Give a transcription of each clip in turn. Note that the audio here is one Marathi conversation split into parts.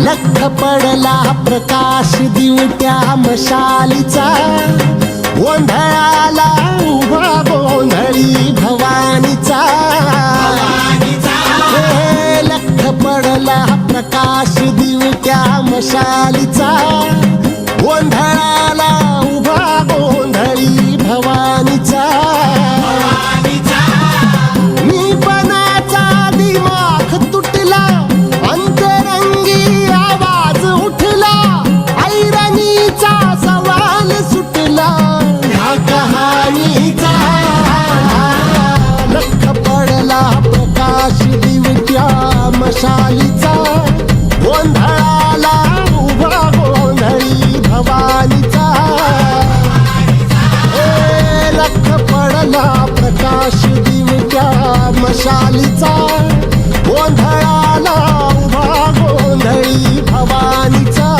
लख पडला प्रकाश दिवट्या मशालीचा, गोंधळाला उभा गोंधळी भवानीचा. लख पडला प्रकाश दिवट्या मशालीचा, गोंधळाला उभा गोंधळी भवानीचा. मशालीचा, गोंधळाला उभा गोंधळी भवानीचा. लख पडला प्रकाश दिवट्या मशालीचा, गोंधळाला उभा गोंधळी भवानीचा.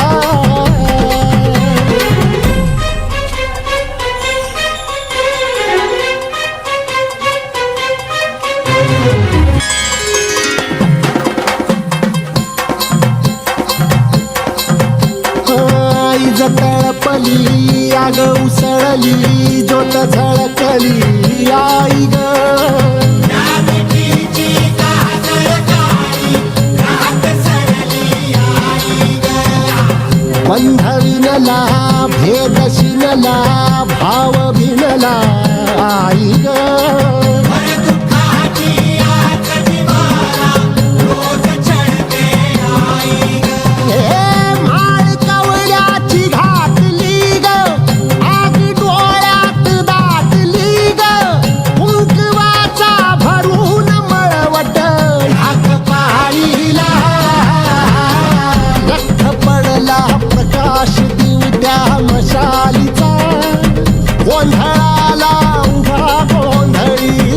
तळपली आग उसळली ज्योत झळकली आई ग. बंध विनला भेद शिनला भाव भिनला आई ग. मशालीचा, गोंधळाला उभा गोंधळी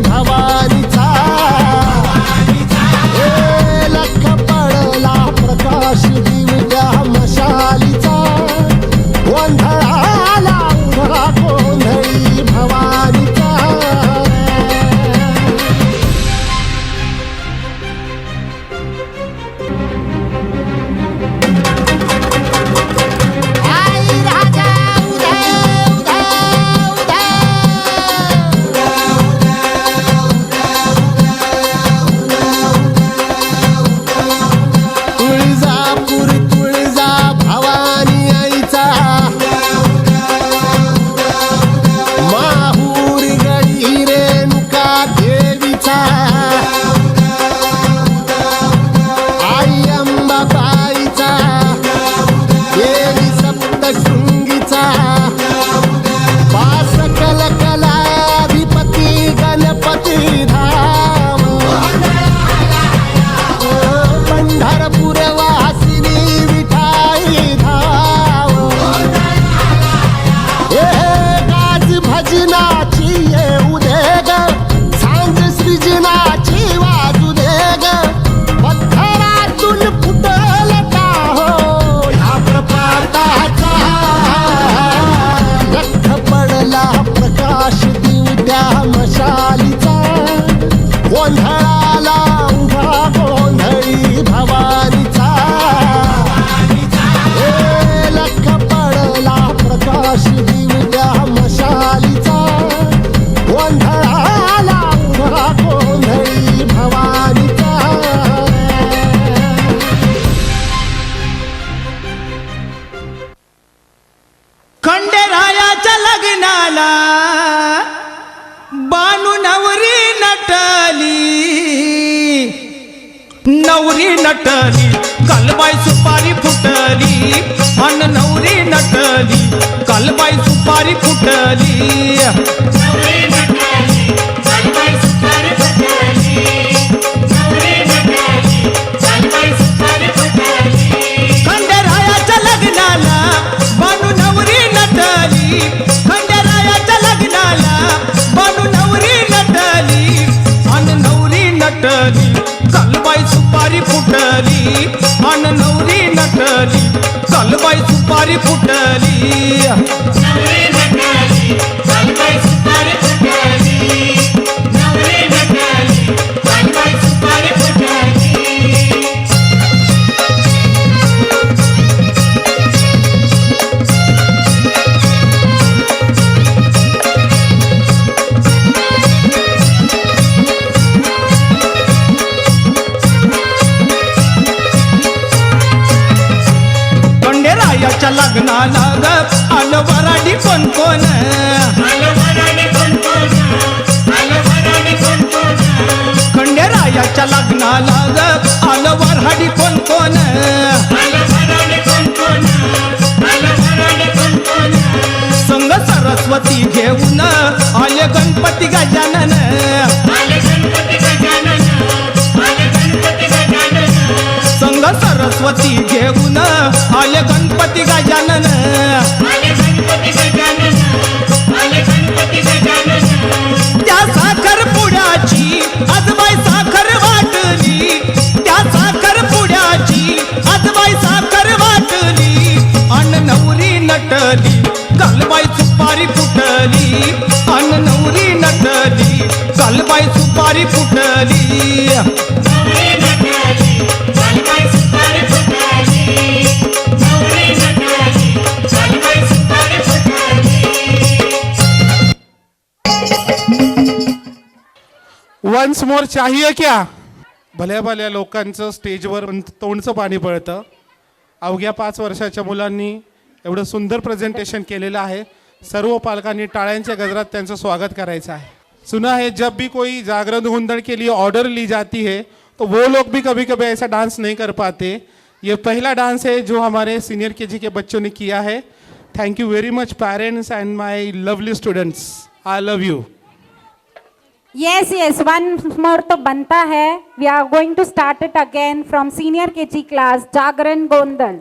दिवट्या मशालीचा गोंधळाला उभा गोंधळी भवानीचा. खंडेरायाच्या लग्नाला बानू नवरी नटली कालबाई सुपारी फुटली अन नवरी नटली कालबाई सुपारी फुटली. खंडेरायाच्या लग्नाला बानू नवरी नटली खंडेरायाच्या लग्नाला बानू नवरी नटली अन नवरी नटली कालबाई सुपारी फुटली अन नवरी नटली कालबाई सुपारी फुटली. खंडेरायाच्या लग्नाला ग आलं वराडी कोण कोण खंडेरायाच्या लग्नाला ग आलं वराडी कोण कोण संग सरस्वती घेऊन आले गणपती गजानन संग सरस्वती घेऊन आले गणपती गजानन. त्या साखर पुड्याची आजबाई साखर वाटली त्या साखर पुड्याची आजबाई साखर वाटली अन नवरी नटली कालबाई सुपारी फुटली अन नवरी नटली कालबाई सुपारी फुटली. वन्स मोर चाहिए क्या. भल्या भल्या लोकांचं स्टेजवर तोंडचं पाणी पळतं. अवघ्या 5 वर्षाच्या मुलांनी एवढं सुंदर प्रेझेंटेशन केलेलं आहे. सर्व पालकांनी टाळ्यांच्या गजरात त्यांचं स्वागत करायचं आहे. सुना है जब भी कोई जागरण गोंधळ के लिए ऑर्डर ली जाती है तो वो लोग भी कभी कभी ऐसा डांस नहीं कर पाते. ये पहला डांस है जो हमारे सीनियर केजी के बच्चों ने किया है. Thank you very much parents end my lovely students. I love you. Yes, one more तो बनता है. We are going to start it again from senior KG class, Jagran Gondal.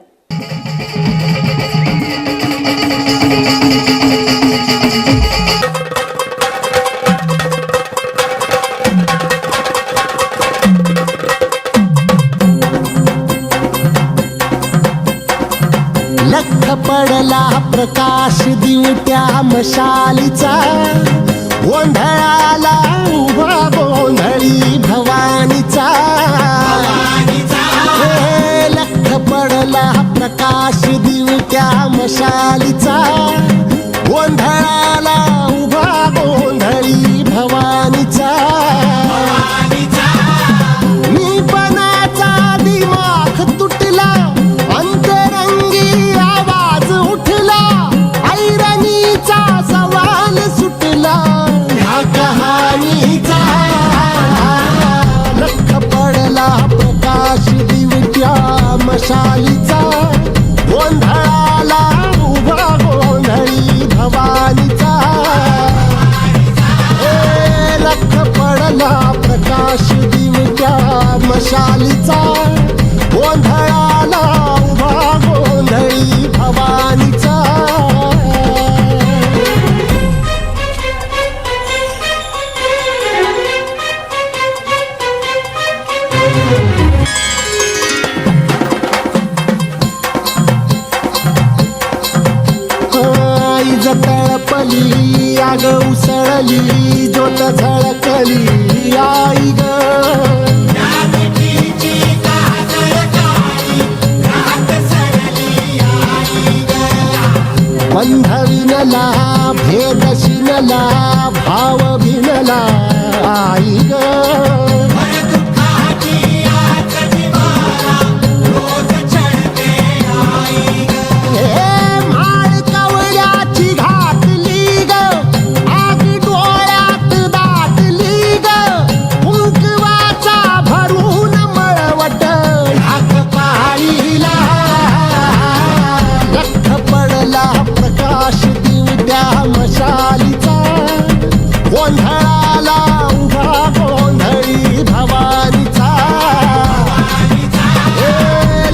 लख पडला प्रकाश दिवट्या मशालीचा गोंधळाला उभा गोंधळी भवानीचा. हे लख पडला प्रकाश दिवट्या मशालीचा गोंधळाला उभा गोंधळी भवानीचा. मीपणाचा दिमाग तुटला अंतरंगी आवाज उठला ऐरणीचा सवाल सुटला कहाणीचा. लख पडला प्रकाश दिवट्या मशालीचा गोंधळाला उभा गोंधळी भवानीचा. लख पडला प्रकाश दिवट्या मशालीचा गोंधळाला उभा गोंधळी भवानीचा. तळपली आग उसळली ज्योत झळकली आई ग. बंध विनला भेद शिनला भाव भिनला आई ग माळ कवड्याची घातली ग आग डोळ्यात दाटली ग कुंकवाचा भरून मळवट ढाक पाळीला लख पडला प्रकाश दिवट्या मशालीचा गोंधळाला उभा गोंधळी भवानीचा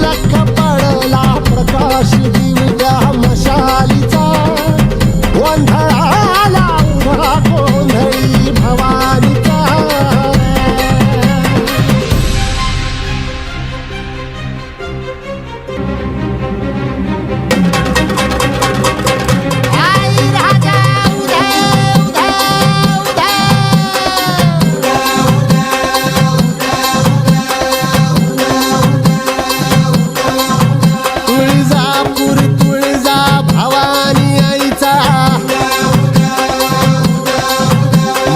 लख पडला प्रकाश दिवट्या मशालीचा गोंधळाला उभा गोंधळी भवानीचा आई राजा उदय तुळजापूर तुळजा भवानी आईचा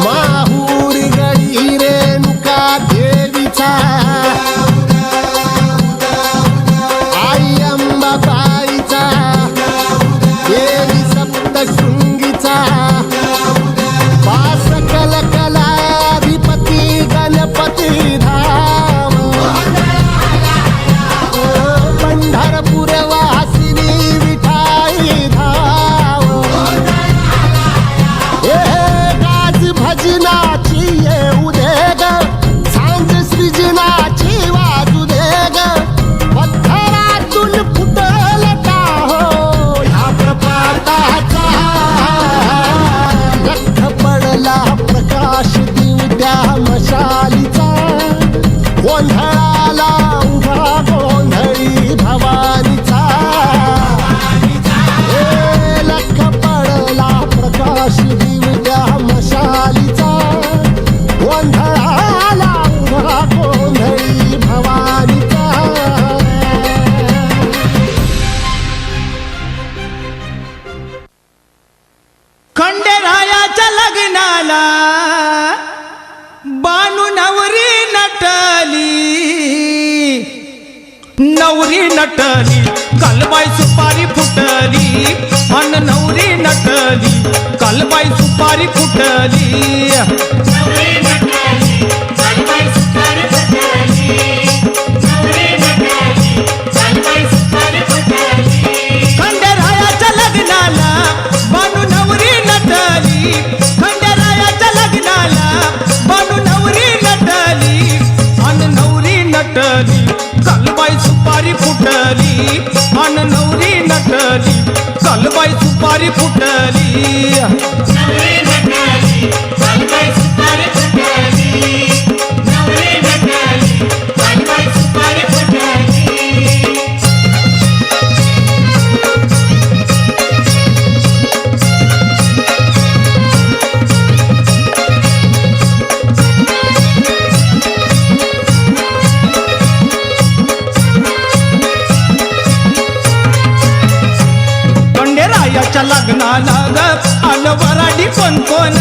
माहूर गडी रेणुका देवीचा आई अंबाबाईचा देवी सप्तशृंगीचा पास कलाधिपती गणपती धाम पंढरपूर वासिनी विठाई धाम गाज भजनाची येऊ दे ग सांज सृजनाची वाजू दे ग पत्थरातून फुटल का हो ह्या प्रपाताचा लख पडला प्रकाश दिवट्या मशालीचा गोंधळाला उभा गोंधळी भवानीचा लख पडला प्रकाश दिवट्या मशालीचा गोंधळाला उभा गोंधळी भवानीचा खंडेरायाच्या लग्नाला बानू नवरी नटली कालबाई सुपारी फुटली अन नवरी नटली कालबाई सुपारी फुटली खंडेरायाच्या लग्नाला बानू नवरी नटली खंडेरायाच्या लग्नाला बानू नवरी नटली अन नवरी नटली कालबाई सुपारी फुटली अन नवरी नटली कालबाई सुपारी फुटली खंडेरायाच्या लग्नाला ग आलं वराडी कोण कोण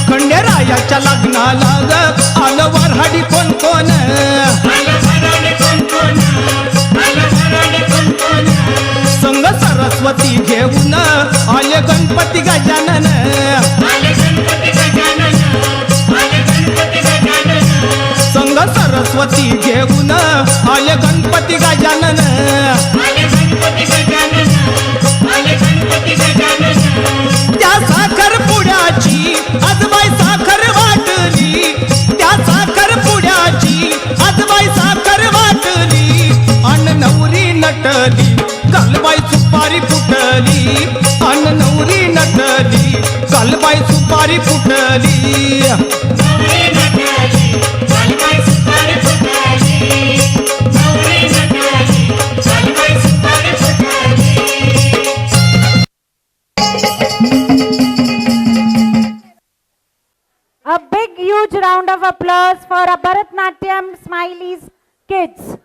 खंडेरायाच्या लग्नाला ग आलं वराडी कोण कोण संग सरस्वती घेऊन आले गणपती गजानन संग सरस्वती घेऊन आले गणपती गजानन त्या साखर पुड्याची आजबाई साखर वाटली त्या साखर पुड्याची आजबाई साखर वाटली अन नवरी नटली कालबाई सुपारी फुटली अन नवरी नटली कालबाई सुपारी फुटली A big huge round of applause for our Bharatnatyam Smileys kids.